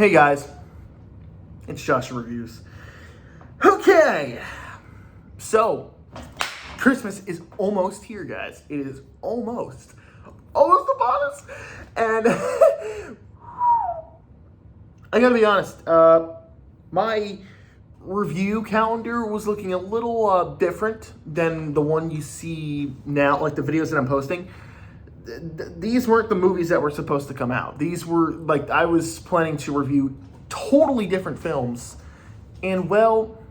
Hey guys, it's Josh Reviews. Okay, so Christmas is almost here, guys. It is almost upon us, and I gotta be honest. My review calendar was looking a little different than the one you see now, like the videos that I'm posting. These weren't the movies that were supposed to come out. These were, like, I was planning to review totally different films. And, well,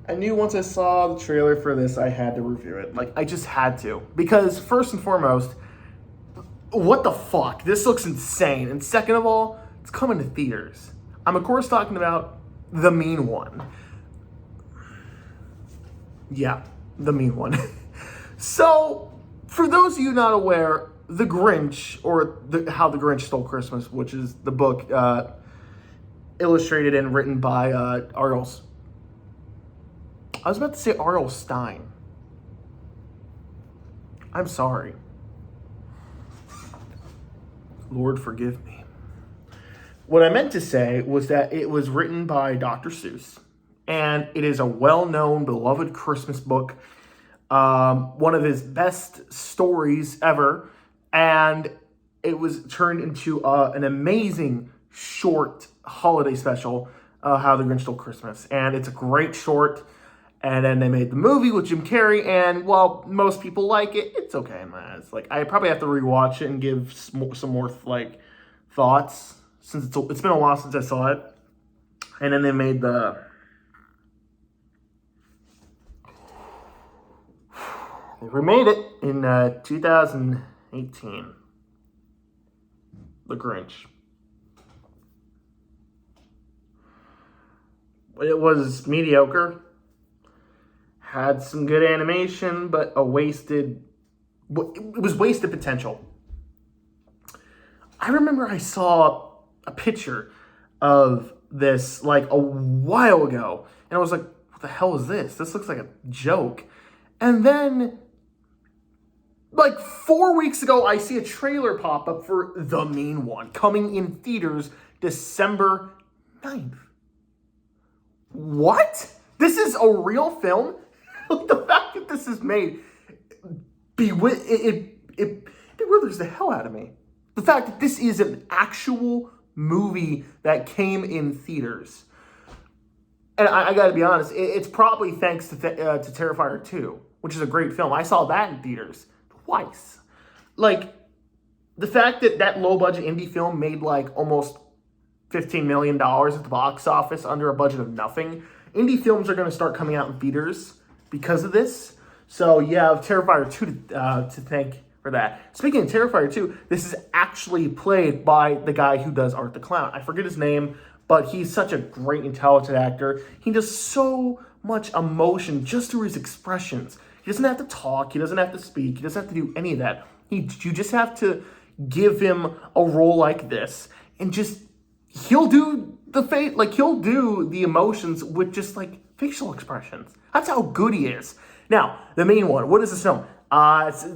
I knew once I saw the trailer for this, I had to review it. Like, I just had to. Because, first and foremost, what the fuck? This looks insane. And second of all, it's coming to theaters. I'm, of course, talking about The Mean One. Yeah, The Mean One. So, for those of you not aware, The Grinch, or How the Grinch Stole Christmas, which is the book illustrated and written by R.L. I was about to say R.L. Stein. I'm sorry. Lord forgive me. What I meant to say was that it was written by Dr. Seuss, and it is a well-known, beloved Christmas book. One of his best stories ever, and it was turned into an amazing short holiday special, How the Grinch Stole Christmas, and it's a great short. And then they made the movie with Jim Carrey, and while most people like it, it's okay in my eyes. Like, I probably have to rewatch it and give some more like thoughts, since it's been a while since I saw it. And then they made They remade it in 2018. The Grinch. It was mediocre. Had some good animation, but it was wasted potential. I remember I saw a picture of this like a while ago, and I was like, what the hell is this? This looks like a joke. And then, like 4 weeks ago, I see a trailer pop up for The Mean One, coming in theaters December 9th. What? This is a real film? The fact that this is made bewilders the hell out of me. The fact that this is an actual movie that came in theaters. And I gotta be honest, it's probably thanks to Terrifier 2, which is a great film. I saw that in theaters twice. Like, the fact that that low-budget indie film made like almost $15 million at the box office under a budget of nothing. Indie films are going to start coming out in theaters because of this. So you have Terrifier 2 to thank for that. Speaking of Terrifier 2, this is actually played by the guy who does Art the Clown. I forget his name, but he's such a great, intelligent actor. He does so much emotion just through his expressions. He doesn't have to talk. He doesn't have to speak. He doesn't have to do any of that. You just have to give him a role like this, and just he'll do he'll do the emotions with just like facial expressions. That's how good he is. Now, The Mean One. What is this film?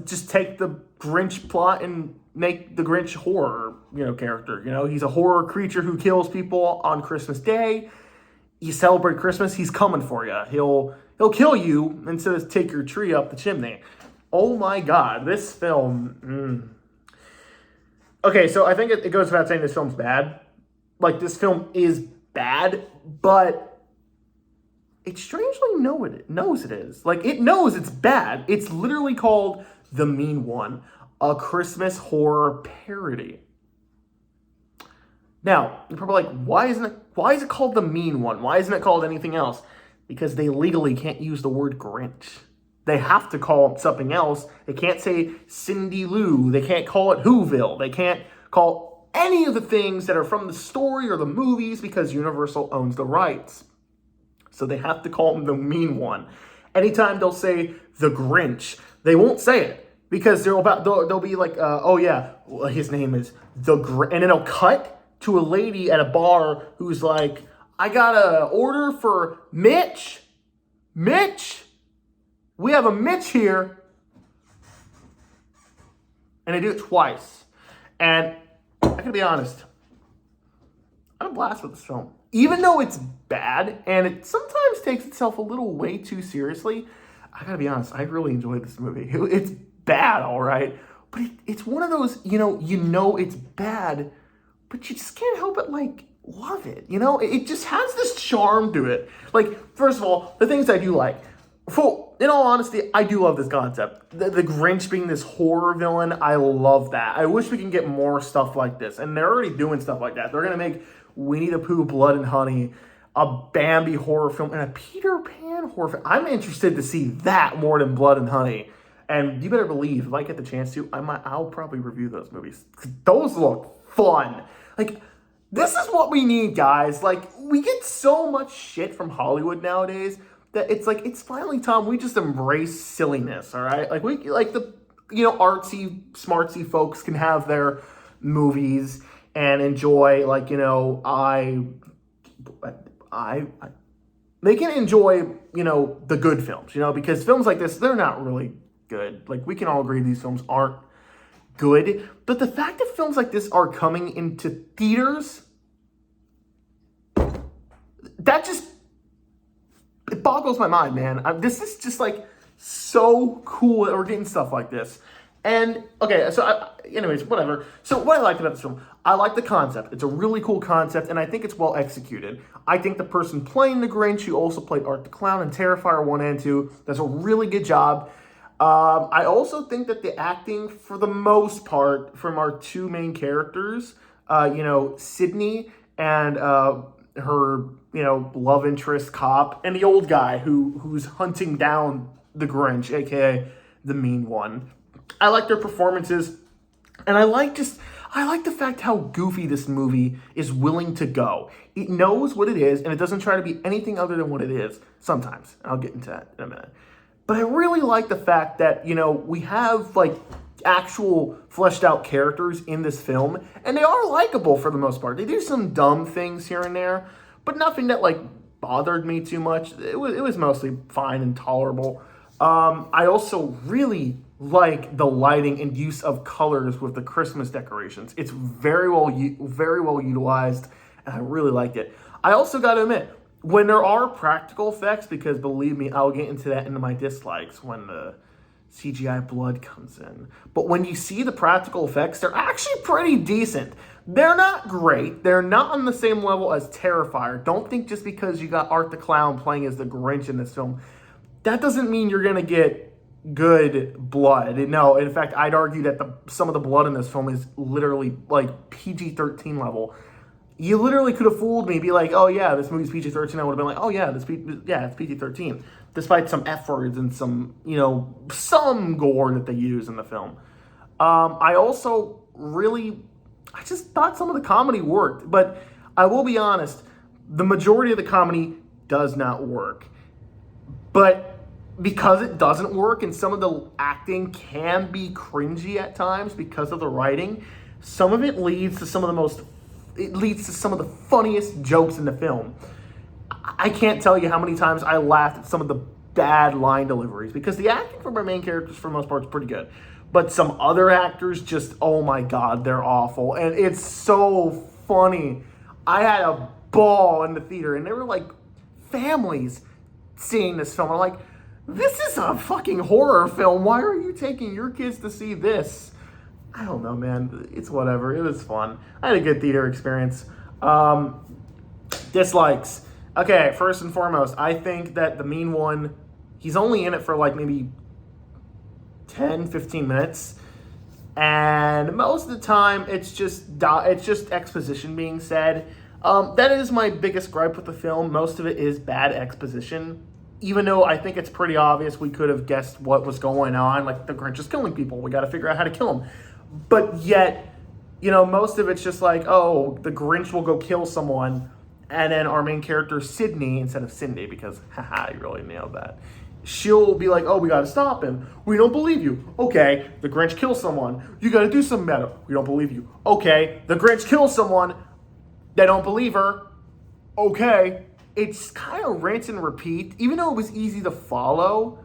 Just take the Grinch plot and make the Grinch horror, character. He's a horror creature who kills people on Christmas Day. You celebrate Christmas, he's coming for you. He'll kill you instead of take your tree up the chimney. Oh my God, this film. Okay, so I think it goes without saying this film's bad. Like, this film is bad, but it strangely knows it is. Like, it knows it's bad. It's literally called The Mean One, a Christmas horror parody. Now, you're probably like, why is it called The Mean One? Why isn't it called anything else? Because they legally can't use the word Grinch. They have to call it something else. They can't say Cindy Lou. They can't call it Whoville. They can't call any of the things that are from the story or the movies because Universal owns the rights. So they have to call him The Mean One. Anytime they'll say The Grinch, they won't say it because they'll be like, oh yeah, well, his name is The Grinch. And then it'll cut to a lady at a bar who's like, I got an order for Mitch. Mitch? We have a Mitch here. And they do it twice. And I gotta be honest, I had a blast with this film. Even though it's bad and it sometimes takes itself a little way too seriously, I gotta be honest, I really enjoyed this movie. It's bad, all right, but it's one of those, you know it's bad, but you just can't help but like love it. It just has this charm to it. Like, first of all, the things I do like. In all honesty, I do love this concept. The Grinch being this horror villain, I love that. I wish we can get more stuff like this. And they're already doing stuff like that. They're going to make Winnie the Pooh, Blood and Honey, a Bambi horror film, and a Peter Pan horror film. I'm interested to see that more than Blood and Honey. And you better believe, if I get the chance to, I'll probably review those movies. Those look fun. Like, this is what we need, guys. Like, we get so much shit from Hollywood nowadays that it's like, it's finally time we just embrace silliness, all right? Like, the artsy, smartsy folks can have their movies and enjoy, like, they can enjoy, the good films, because films like this, they're not really good. Like, we can all agree these films aren't good, but the fact that films like this are coming into theaters, that just, it boggles my mind, man. This is just like so cool that we're getting stuff like this. And okay, so anyways, whatever. So what I liked about this film, I like the concept. It's a really cool concept, and I think it's well executed. I think the person playing the Grinch, who also played Art the Clown and Terrifier 1 and 2, does a really good job. I also think that the acting, for the most part, from our two main characters, Sydney and her, love interest cop, and the old guy who's hunting down the Grinch, aka the mean one. I like their performances, and I like the fact how goofy this movie is willing to go. It knows what it is, and it doesn't try to be anything other than what it is. Sometimes. I'll get into that in a minute. But I really like the fact that, we have, like, actual fleshed out characters in this film, and they are likable for the most part. They do some dumb things here and there, but nothing that, like, bothered me too much. It was mostly fine and tolerable. I also really like the lighting and use of colors with the Christmas decorations. It's very well utilized, and I really liked it. I also got to admit, when there are practical effects, because believe me, I'll get into that into my dislikes when the CGI blood comes in. But when you see the practical effects, they're actually pretty decent. They're not great. They're not on the same level as Terrifier. Don't think just because you got Art the Clown playing as the Grinch in this film, that doesn't mean you're going to get good blood. No, in fact, I'd argue that some of the blood in this film is literally like PG-13 level. You literally could have fooled me, be like, oh yeah, this movie's PG-13. I would have been like, oh yeah, it's PG-13. Despite some F words and some, some gore that they use in the film. I just thought some of the comedy worked. But I will be honest, the majority of the comedy does not work. But because it doesn't work and some of the acting can be cringy at times because of the writing, some of it leads to some of the funniest jokes in the film. I can't tell you how many times I laughed at some of the bad line deliveries, because the acting from our main characters for the most part is pretty good. But some other actors just, oh my God, they're awful. And it's so funny. I had a ball in the theater, and they were like families seeing this film. I'm like, this is a fucking horror film. Why are you taking your kids to see this? I don't know, man. It's whatever. It was fun. I had a good theater experience. Dislikes. Okay, first and foremost, I think that the mean one, he's only in it for like maybe 10, 15 minutes. And most of the time, it's just exposition being said. That is my biggest gripe with the film. Most of it is bad exposition. Even though I think it's pretty obvious we could have guessed what was going on. Like, the Grinch is killing people. We got to figure out how to kill him. But yet, most of it's just like, oh, the Grinch will go kill someone. And then our main character, Sydney, instead of Cindy, because, haha, you really nailed that. She'll be like, oh, we got to stop him. We don't believe you. Okay, the Grinch kills someone. You got to do something about it. We don't believe you. Okay, the Grinch kills someone. They don't believe her. Okay. It's kind of rinse and repeat. Even though it was easy to follow,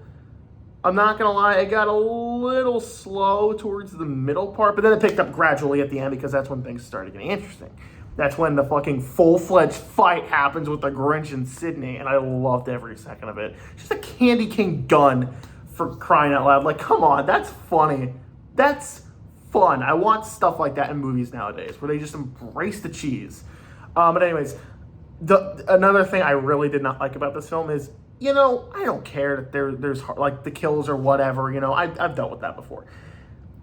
I'm not going to lie, it got a little slow towards the middle part, but then it picked up gradually at the end because that's when things started getting interesting. That's when the fucking full-fledged fight happens with the Grinch and Sydney, and I loved every second of it. She's a candy cane gun, for crying out loud. Like, come on, that's funny. That's fun. I want stuff like that in movies nowadays, where they just embrace the cheese. But anyways, another thing I really did not like about this film is, I don't care that there's like the kills or whatever. I've dealt with that before.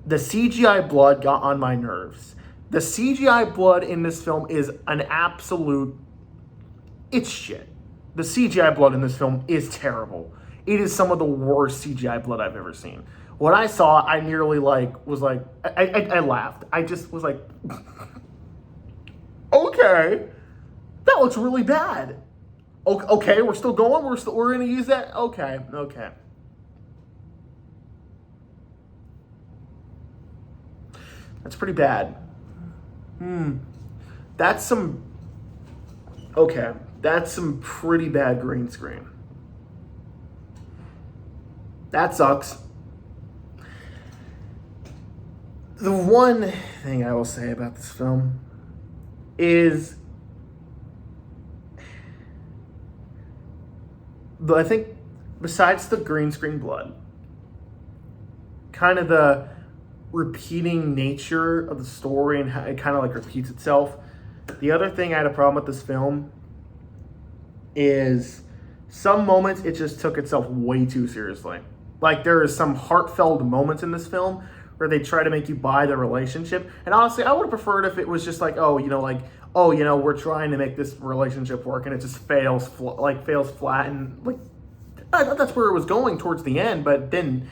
The CGI blood got on my nerves. The CGI blood in this film is an absolute, it's shit. The CGI blood in this film is terrible. It is some of the worst CGI blood I've ever seen. When I saw it, I nearly I laughed. I just was like, okay, that looks really bad. Okay, we're still going. We're gonna use that. Okay. That's pretty bad. That's some pretty bad green screen. That sucks. The one thing I will say about this film is, I think besides the green screen blood, kind of the repeating nature of the story and how it kind of like repeats itself. The other thing I had a problem with this film is some moments it just took itself way too seriously. Like, there is some heartfelt moments in this film where they try to make you buy the relationship. And honestly, I would have preferred if it was just like, we're trying to make this relationship work and it just fails flat. And like, I thought that's where it was going towards the end, but then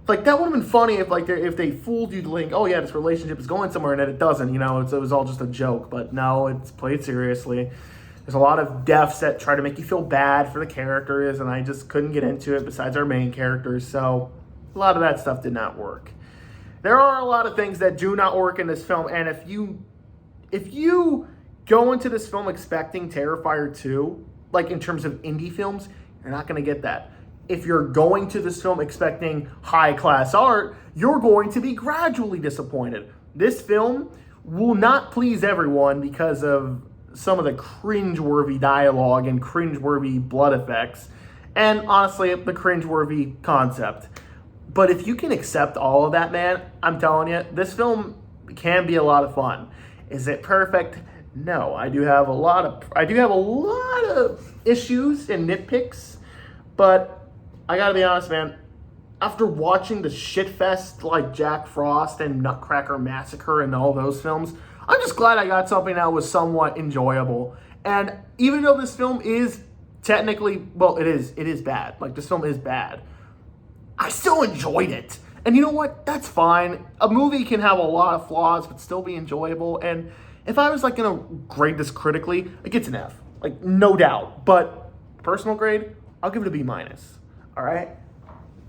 like, that would have been funny if they fooled you to think, oh yeah, this relationship is going somewhere, and then it doesn't. It was all just a joke. But no, it's played seriously. There's a lot of deaths that try to make you feel bad for the characters, and I just couldn't get into it besides our main characters. So a lot of that stuff did not work. There are a lot of things that do not work in this film, and if you go into this film expecting Terrifier 2, like in terms of indie films, you're not going to get that. If you're going to this film expecting high-class art, you're going to be gradually disappointed. This film will not please everyone because of some of the cringeworthy dialogue and cringeworthy blood effects, and honestly, the cringeworthy concept. But if you can accept all of that, man, I'm telling you, this film can be a lot of fun. Is it perfect? No. I do have a lot of issues and nitpicks, but I gotta be honest, man. After watching the shitfest like Jack Frost and Nutcracker Massacre and all those films, I'm just glad I got something that was somewhat enjoyable. And even though this film is technically, it is bad. Like, this film is bad. I still enjoyed it. And you know what? That's fine. A movie can have a lot of flaws but still be enjoyable. And if I was like gonna grade this critically, it gets an F. Like, no doubt. But personal grade, I'll give it a B-. All right?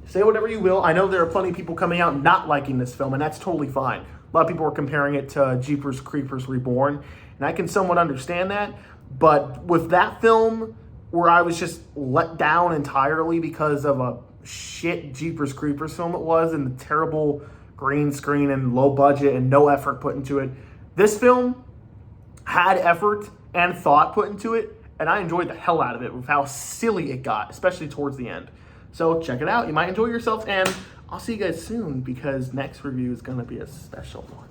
Say whatever you will. I know there are plenty of people coming out not liking this film, and that's totally fine. A lot of people are comparing it to Jeepers Creepers Reborn, and I can somewhat understand that. But with that film, where I was just let down entirely because of a shit Jeepers Creepers film it was, and the terrible green screen and low budget and no effort put into it, this film had effort and thought put into it, and I enjoyed the hell out of it with how silly it got, especially towards the end. So check it out. You might enjoy yourself, and I'll see you guys soon because next review is going to be a special one.